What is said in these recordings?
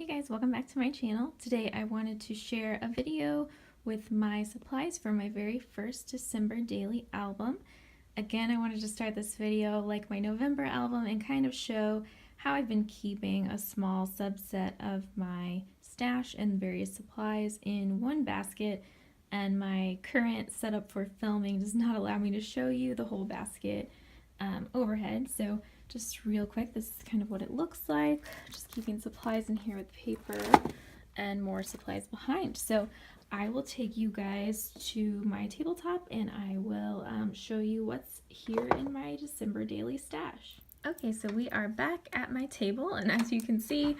Guys, welcome back to my channel. Today I wanted to share a video with my supplies for my very first December daily album. Again, I wanted to start this video like my November album and kind of show how I've been keeping a small subset of my stash and various supplies in one basket, and my current setup for filming does not allow me to show you the whole basket overhead. So just real quick, this is kind of what it looks like. Just keeping supplies in here with paper and more supplies behind. So I will take you guys to my tabletop and I will show you what's here in my December daily stash. Okay, so we are back at my table, and as you can see,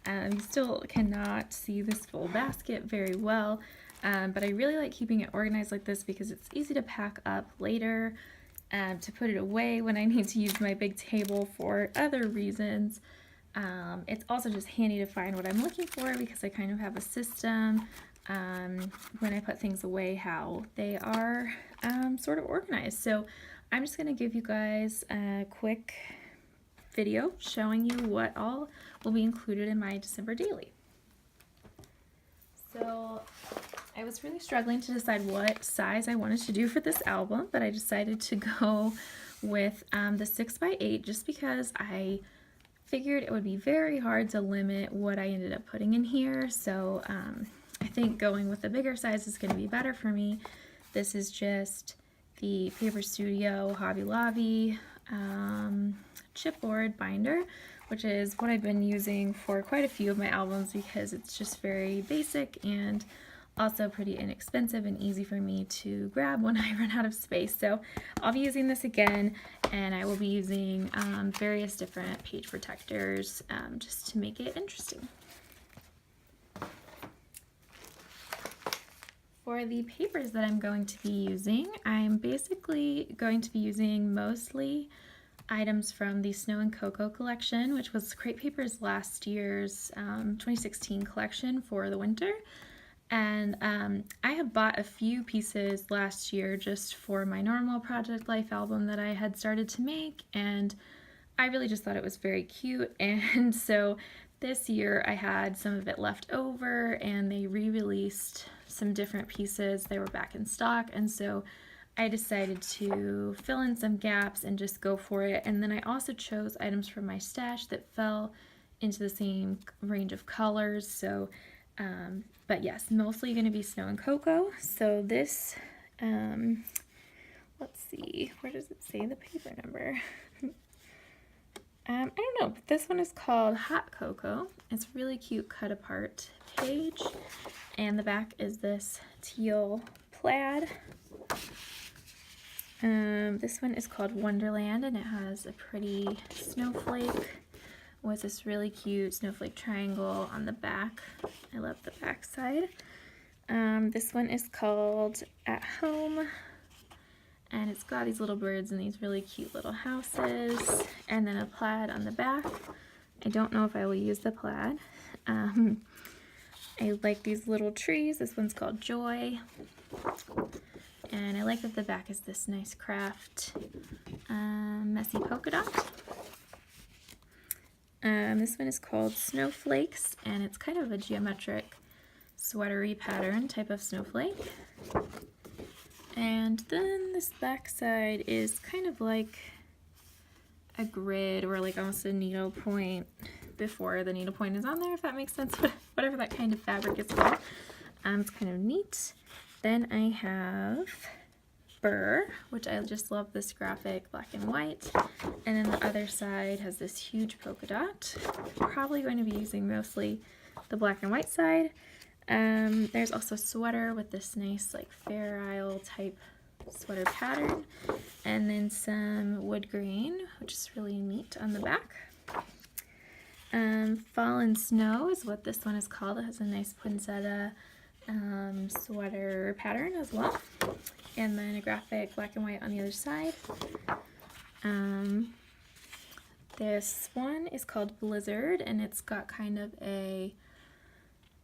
you still cannot see this full basket very well, but I really like keeping it organized like this because it's easy to pack up later, to put it away when I need to use my big table for other reasons. It's also just handy to find what I'm looking for because I kind of have a system when I put things away how they are sort of organized. So I'm just going to give you guys a quick video showing you what all will be included in my December daily. So I was really struggling to decide what size I wanted to do for this album, but I decided to go with the 6x8 just because I figured it would be very hard to limit what I ended up putting in here. So I think going with the bigger size is going to be better for me. This is just the Paper Studio Hobby Lobby chipboard binder, which is what I've been using for quite a few of my albums because it's just very basic and also pretty inexpensive and easy for me to grab when I run out of space. So I'll be using this again, and I will be using various different page protectors just to make it interesting. For the papers that I'm going to be using, I'm basically going to be using mostly items from the Snow and Cocoa collection, which was Crate Paper's last year's 2016 collection for the winter. And I have bought a few pieces last year just for my normal Project Life album that I had started to make, and I really just thought it was very cute. And so this year I had some of it left over, and they re-released some different pieces. They were back in stock, and so I decided to fill in some gaps and just go for it. And then I also chose items from my stash that fell into the same range of colors. So, but yes, mostly going to be Snow and Cocoa. So this, let's see, where does it say the paper number? I don't know, but this one is called Hot Cocoa. It's a really cute cut apart page. And the back is this teal plaid. This one is called Wonderland, and it has a pretty snowflake with this really cute snowflake triangle on the back. I love the back side. This one is called At Home, and it's got these little birds and these really cute little houses, and then a plaid on the back. I don't know if I will use the plaid. I like these little trees. This one's called Joy. And I like that the back is this nice kraft messy polka dot. This one is called Snowflakes, and it's kind of a geometric sweatery pattern type of snowflake. And then this back side is kind of like a grid, or like almost a needle point before the needle point is on there, if that makes sense. Whatever that kind of fabric is called. It's kind of neat. Then I have Brr, which I just love this graphic black and white. And then the other side has this huge polka dot. Probably going to be using mostly the black and white side. There's also a sweater with this nice like Fair Isle type sweater pattern. And then some wood grain, which is really neat on the back. Fallen Snow is what this one is called. It has a nice poinsettia sweater pattern as well, and then a graphic black and white on the other side. This one is called Blizzard, and it's got kind of a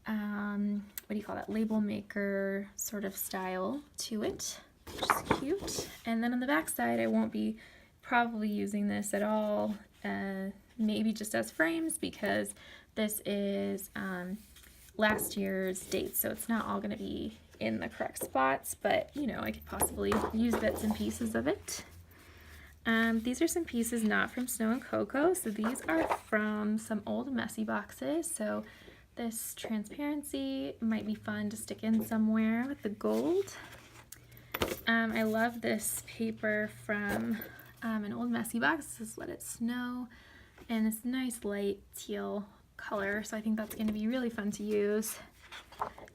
what do you call that, label maker sort of style to it, which is cute. And then on the back side, I won't be probably using this at all, maybe just as frames, because This is last year's date, so it's not all going to be in the correct spots, but you know, I could possibly use bits and pieces of it. These are some pieces not from Snow and Cocoa, so these are from some old messy boxes. So this transparency might be fun to stick in somewhere with the gold. I love this paper from an old messy box. This is Let It Snow, and it's nice light teal color, so I think that's going to be really fun to use.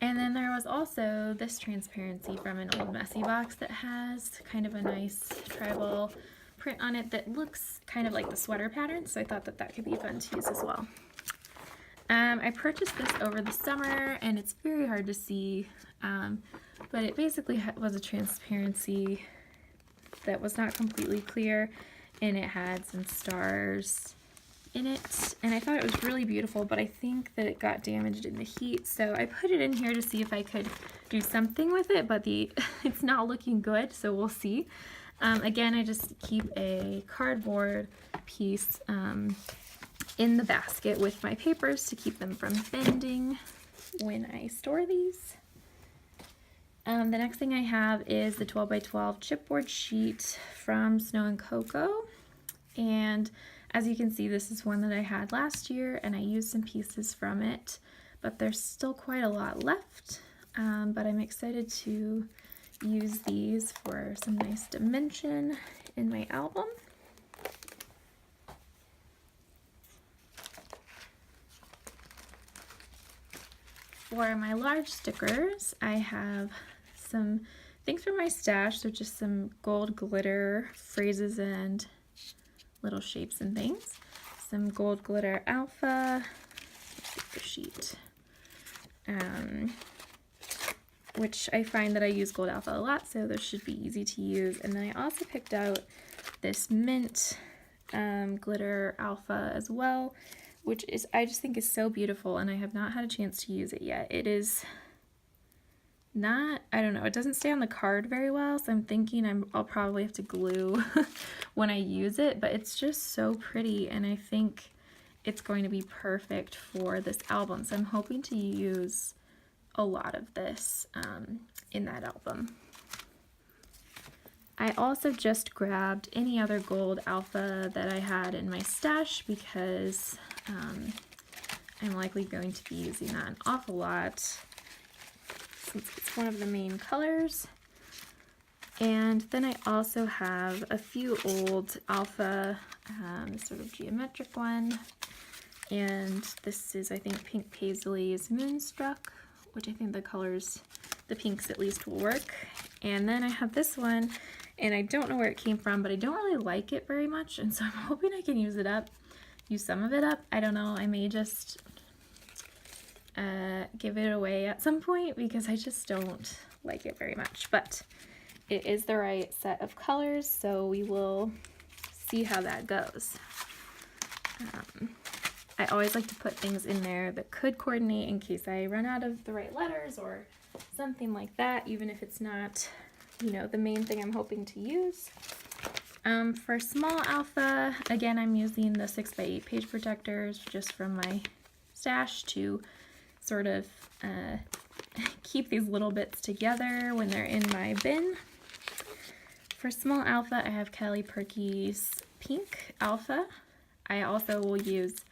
And then there was also this transparency from an old messy box that has kind of a nice tribal print on it that looks kind of like the sweater pattern, so I thought that that could be fun to use as well. I purchased this over the summer, and it's very hard to see, but it basically was a transparency that was not completely clear, and it had some stars in it, and I thought it was really beautiful, but I think that it got damaged in the heat, so I put it in here to see if I could do something with it, but it's not looking good, so we'll see. Again, I just keep a cardboard piece in the basket with my papers to keep them from bending when I store these. The next thing I have is the 12 by 12 chipboard sheet from Snow and Cocoa, and as you can see, this is one that I had last year, and I used some pieces from it, but there's still quite a lot left, but I'm excited to use these for some nice dimension in my album. For my large stickers, I have some things from my stash, so just some gold glitter phrases and little shapes and things. Some gold glitter alpha, sticker sheet, which I find that I use gold alpha a lot, so those should be easy to use. And then I also picked out this mint glitter alpha as well, which is, I just think is so beautiful, and I have not had a chance to use it yet. It is not, I don't know, it doesn't stay on the card very well, so I'm thinking I'll probably have to glue when I use it, but it's just so pretty, and I think it's going to be perfect for this album, so I'm hoping to use a lot of this in that album. I also just grabbed any other gold alpha that I had in my stash because I'm likely going to be using that an awful lot since it's one of the main colors. And then I also have a few old alpha, sort of geometric one, and this is, I think, Pink Paisley's Moonstruck, which I think the colors, the pinks at least, will work. And then I have this one, and I don't know where it came from, but I don't really like it very much, and so I'm hoping I can use some of it up. I don't know, I may just give it away at some point because I just don't like it very much, but it is the right set of colors, so we will see how that goes. I always like to put things in there that could coordinate in case I run out of the right letters or something like that, even if it's not, you know, the main thing I'm hoping to use. For small alpha, again, I'm using the 6x8 page protectors just from my stash to sort of keep these little bits together when they're in my bin. For small alpha, I have Kelly Perky's Pink Alpha. I also will use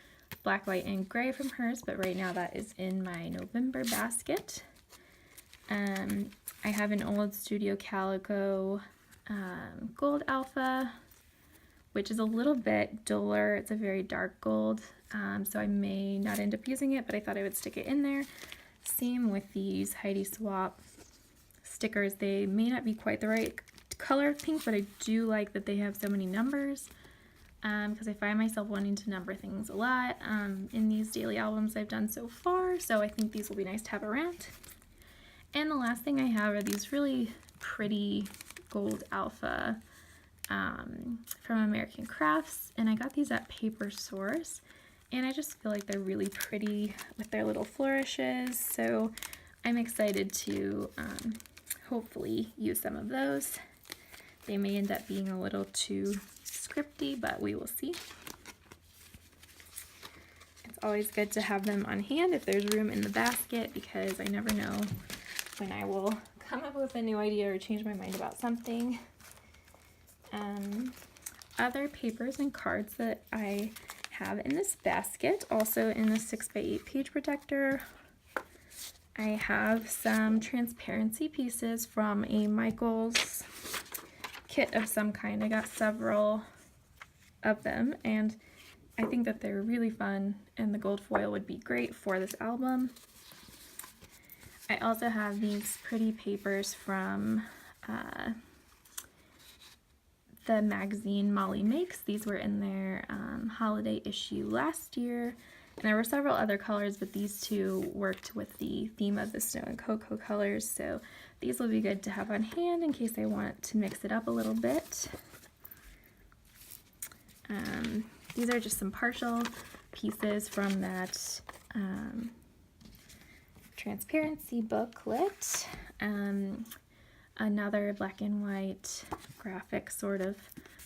black, white, and gray from hers, but right now that is in my November basket. I have an old Studio Calico gold alpha, which is a little bit duller. It's a very dark gold, so I may not end up using it, but I thought I would stick it in there. Same with these Heidi Swap stickers. They may not be quite the right color of pink, but I do like that they have so many numbers, because I find myself wanting to number things a lot in these daily albums I've done so far, so I think these will be nice to have around. And the last thing I have are these really pretty gold alpha from American Crafts, and I got these at Paper Source, and I just feel like they're really pretty with their little flourishes, so I'm excited to hopefully use some of those. They may end up being a little too scripty, but we will see. it's always good to have them on hand if there's room in the basket, because I never know when I will come up with a new idea or change my mind about something. Other papers and cards that I have in this basket, also in the 6x8 page protector. I have some transparency pieces from a Michaels kit of some kind. I got several of them, and I think that they're really fun, and the gold foil would be great for this album. I also have these pretty papers from the magazine Molly Makes. These were in their holiday issue last year, and there were several other colors, but these two worked with the theme of the snow and cocoa colors, so these will be good to have on hand in case I want to mix it up a little bit. These are just some partial pieces from that Transparency booklet. Another black and white graphic sort of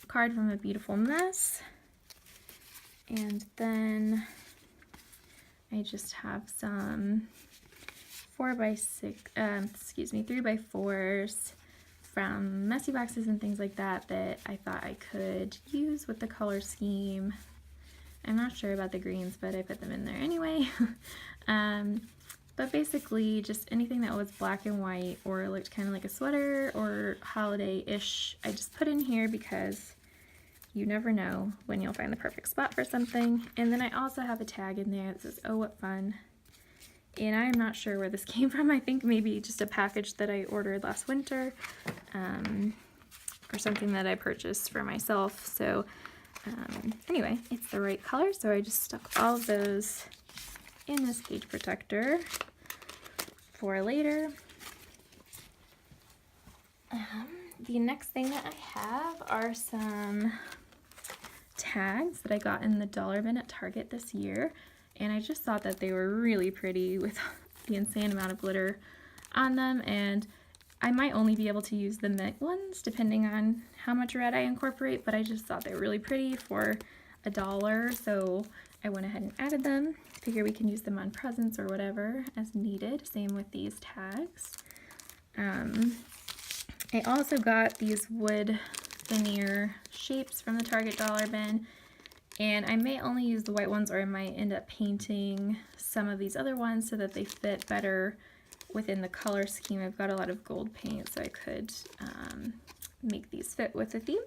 card from A Beautiful Mess. And then I just have some 3x4s from Messy Boxes and things like that that I thought I could use with the color scheme. I'm not sure about the greens, but I put them in there anyway. But basically just anything that was black and white or looked kind of like a sweater or holiday-ish, I just put in here because you never know when you'll find the perfect spot for something. And then I also have a tag in there that says, "Oh, what fun." And I'm not sure where this came from. I think maybe just a package that I ordered last winter, or something that I purchased for myself. So anyway, it's the right color, so I just stuck all of those in this page protector for later. The next thing that I have are some tags that I got in the dollar bin at Target this year, and I just thought that they were really pretty with the insane amount of glitter on them, and I might only be able to use the mint ones depending on how much red I incorporate, but I just thought they were really pretty for $1, so I went ahead and added them. Figure we can use them on presents or whatever as needed. Same with these tags. I also got these wood veneer shapes from the Target dollar bin, and I may only use the white ones, or I might end up painting some of these other ones so that they fit better within the color scheme. I've got a lot of gold paint, so I could make these fit with the theme.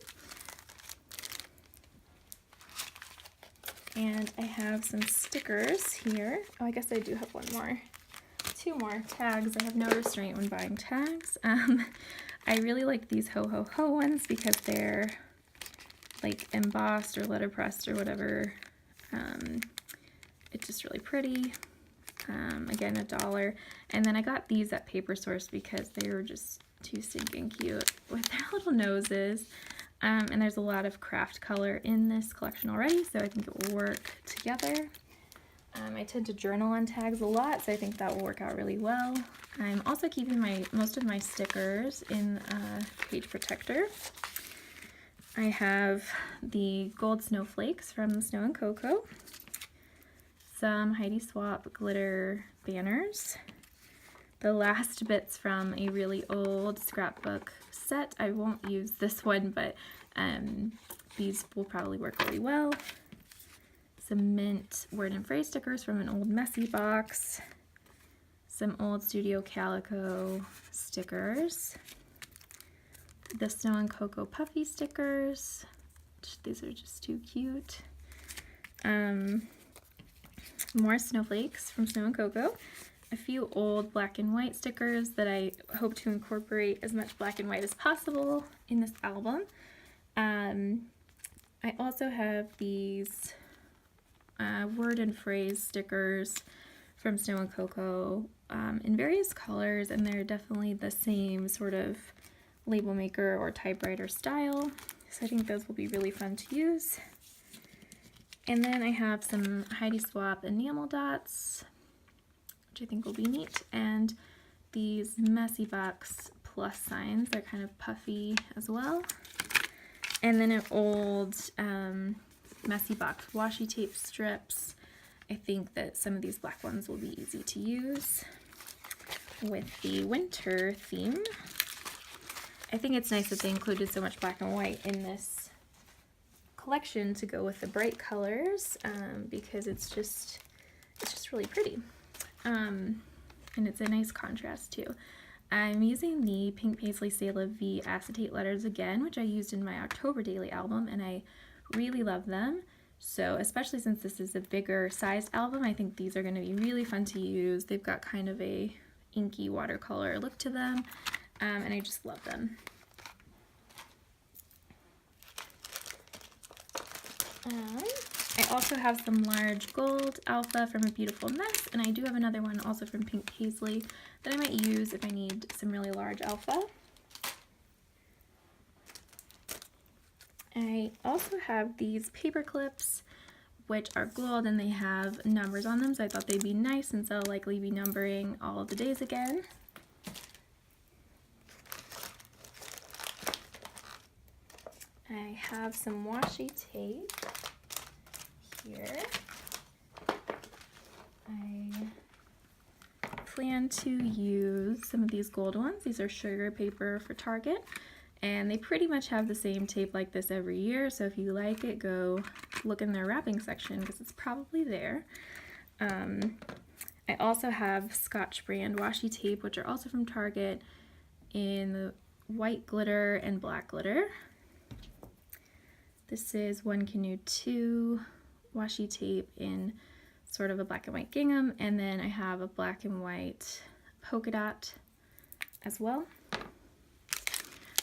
And I have some stickers here. Oh, I guess I do have two more tags. I have no restraint when buying tags. I really like these ho ho ho ones because they're like embossed or letterpressed or whatever. It's just really pretty. Again, $1. And then I got these at Paper Source because they were just too stinking cute with their little noses. And there's a lot of craft color in this collection already, so I think it will work together. I tend to journal on tags a lot, so I think that will work out really well. I'm also keeping most of my stickers in a page protector. I have the gold snowflakes from Snow and Cocoa, some Heidi Swapp glitter banners, the last bits from a really old scrapbook set. I won't use this one, but these will probably work really well. Some mint word and phrase stickers from an old Messy box, some old Studio Calico stickers, the Snow and Cocoa puffy stickers. These are just too cute. More snowflakes from Snow and Cocoa. A few old black and white stickers that I hope to incorporate as much black and white as possible in this album. I also have these word and phrase stickers from Snow and Cocoa in various colors, and they're definitely the same sort of label maker or typewriter style, so I think those will be really fun to use. And then I have some Heidi Swapp enamel dots, which I think will be neat, and these Messy Box plus signs. They're kind of puffy as well. And then an old Messy Box washi tape strips. I think that some of these black ones will be easy to use with the winter theme. I think it's nice that they included so much black and white in this collection to go with the bright colors, because it's just really pretty. And it's a nice contrast too. I'm using the Pink Paisley Stella V acetate letters again, which I used in my October daily album, and I really love them. So especially since this is a bigger sized album, I think these are going to be really fun to use. They've got kind of a inky watercolor look to them, and I just love them. I also have some large gold alpha from A Beautiful Mess, and I do have another one also from Pink Paisley that I might use if I need some really large alpha. I also have these paper clips, which are gold and they have numbers on them, so I thought they'd be nice since I'll likely be numbering all of the days again. I have some washi tape here. I plan to use some of these gold ones. These are sugar paper for Target, and they pretty much have the same tape like this every year, so if you like it, go look in their wrapping section because it's probably there. I also have Scotch brand washi tape, which are also from Target, in the white glitter and black glitter. This is One Canoe 2 washi tape in sort of a black and white gingham, and then I have a black and white polka dot as well.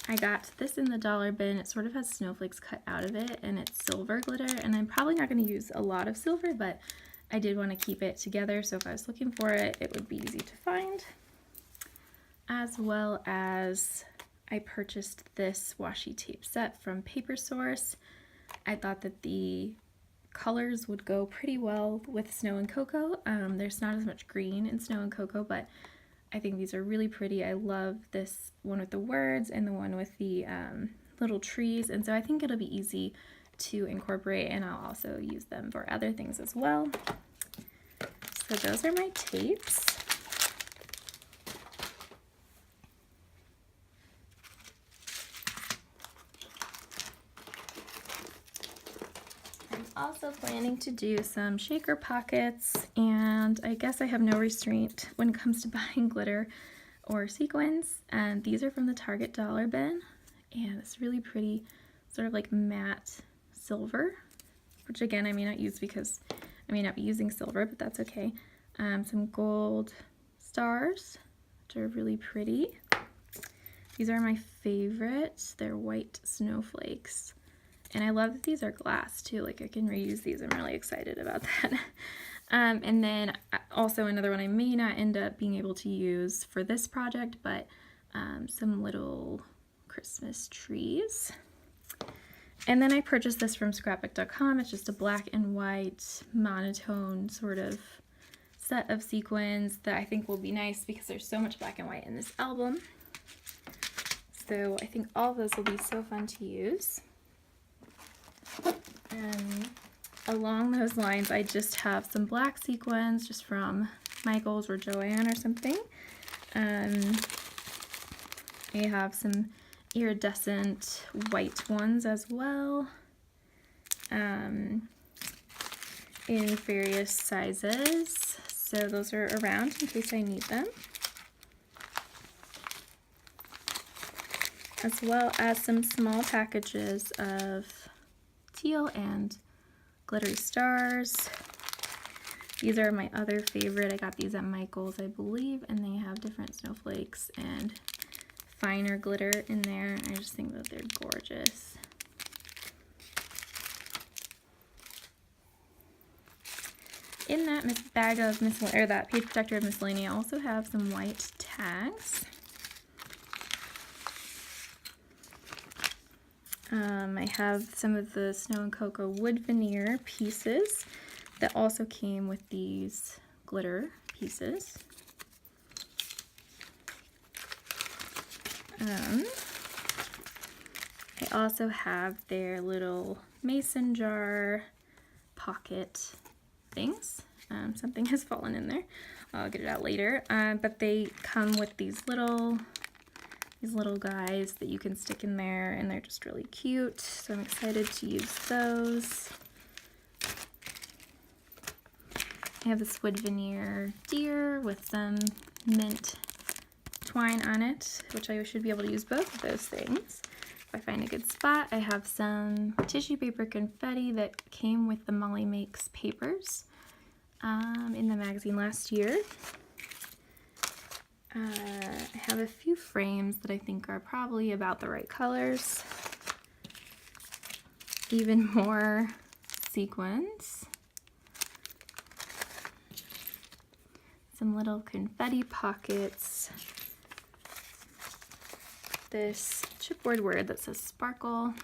I got this in the dollar bin. It sort of has snowflakes cut out of it, and it's silver glitter, and I'm probably not going to use a lot of silver, but I did want to keep it together, so if I was looking for it, it would be easy to find. As well as I purchased this washi tape set from Paper Source. I thought that the colors would go pretty well with Snow and Cocoa. There's not as much green in Snow and Cocoa, but I think these are really pretty. I love this one with the words and the one with the little trees, and so I think it'll be easy to incorporate, and I'll also use them for other things as well. So those are my tapes. Also planning to do some shaker pockets, and I guess I have no restraint when it comes to buying glitter or sequins, and these are from the Target dollar bin, and it's really pretty sort of like matte silver, which again I may not use because I may not be using silver, but that's okay. Some gold stars, which are really pretty. These are my favorite. They're white snowflakes. And I love that these are glass too, like I can reuse these. I'm really excited about that. And then also another one I may not end up being able to use for this project, but some little Christmas trees. And then I purchased this from scrapbook.com. It's just a black and white monotone sort of set of sequins that I think will be nice because there's so much black and white in this album. So I think all of those will be so fun to use. And along those lines, I just have some black sequins just from Michaels or Joann or something. I have some iridescent white ones as well, in various sizes. So those are around in case I need them. As well as some small packages of teal and glittery stars. These are my other favorite. I got these at Michael's, I believe, and they have different snowflakes and finer glitter in there. I just think that they're gorgeous. In that bag of that page protector of miscellany, I also have some white tags. I have some of the Snow and Cocoa wood veneer pieces that also came with these glitter pieces. I also have their little mason jar pocket things, Something has fallen in there. I'll get it out later. But they come with these little guys that you can stick in there, and they're just really cute. So I'm excited to use those. I have this wood veneer deer with some mint twine on it, which I should be able to use both of those things if I find a good spot. I have some tissue paper confetti that came with the Molly Makes papers in the magazine last year. I have a few frames that I think are probably about the right colors. Even more sequins. Some little confetti pockets. This chipboard word that says sparkle.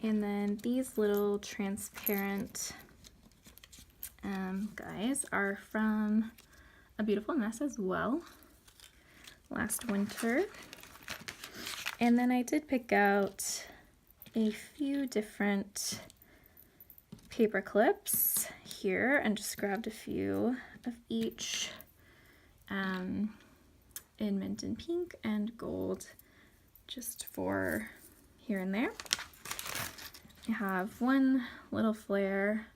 And then these little transparent guys are from A Beautiful Mess as well, last winter. And then I did pick out a few different paper clips here and just grabbed a few of each in mint and pink and gold, just for here and there. I have one little flare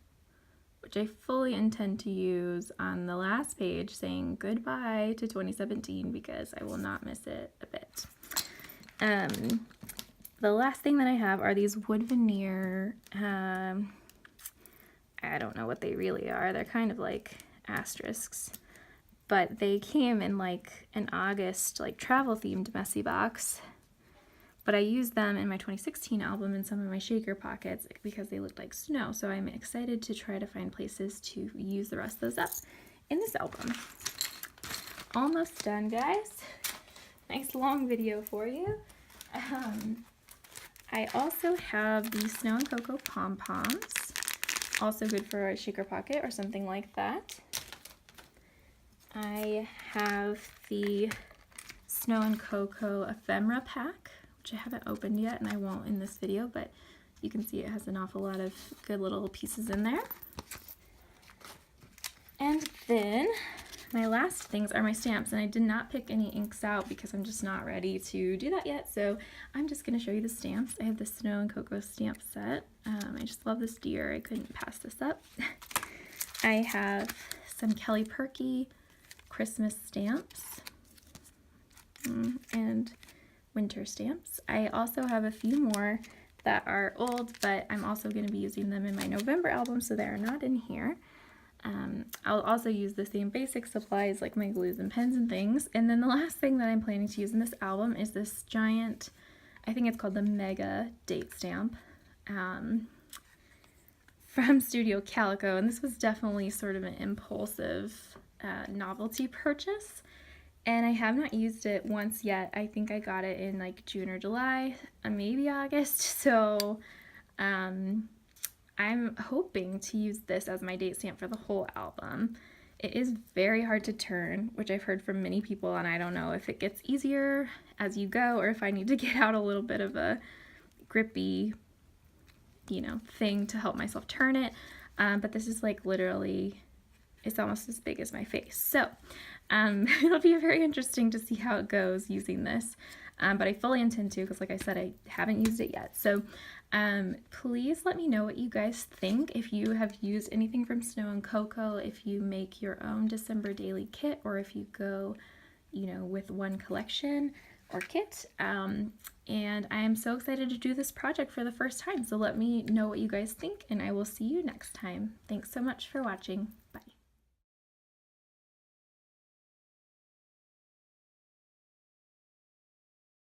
which I fully intend to use on the last page saying goodbye to 2017 because I will not miss it a bit. The last thing that I have are these wood veneer, I don't know what they really are. They're kind of like asterisks, but they came in like an August like travel themed messy box. But I used them in my 2016 album in some of my shaker pockets because they looked like snow. So I'm excited to try to find places to use the rest of those up in this album. Almost done, guys. Nice long video for you. I also have the Snow and Cocoa pom-poms. Also good for a shaker pocket or something like that. I have the Snow and Cocoa ephemera pack, which I haven't opened yet and I won't in this video, but you can see it has an awful lot of good little pieces in there. And then my last things are my stamps, and I did not pick any inks out because I'm just not ready to do that yet, so I'm just going to show you the stamps. I have the Snow and Cocoa stamp set. I just love this deer. I couldn't pass this up. I have some Kelly Perky Christmas stamps and winter stamps. I also have a few more that are old, but I'm also going to be using them in my November album, so they are not in here. I'll also use the same basic supplies like my glues and pens and things. And then the last thing that I'm planning to use in this album is this giant, I think it's called the Mega Date Stamp from Studio Calico. And this was definitely sort of an impulsive novelty purchase. And I have not used it once yet. I think I got it in like June or July, maybe August. So I'm hoping to use this as my date stamp for the whole album. It is very hard to turn, which I've heard from many people, and I don't know if it gets easier as you go or if I need to get out a little bit of a grippy, thing to help myself turn it. But this is like literally, it's almost as big as my face. So it'll be very interesting to see how it goes using this. But I fully intend to, because like I said, I haven't used it yet. So please let me know what you guys think. If you have used anything from Snow and Cocoa, if you make your own December daily kit, or if you go, with one collection or kit. And I am so excited to do this project for the first time. So let me know what you guys think, and I will see you next time. Thanks so much for watching.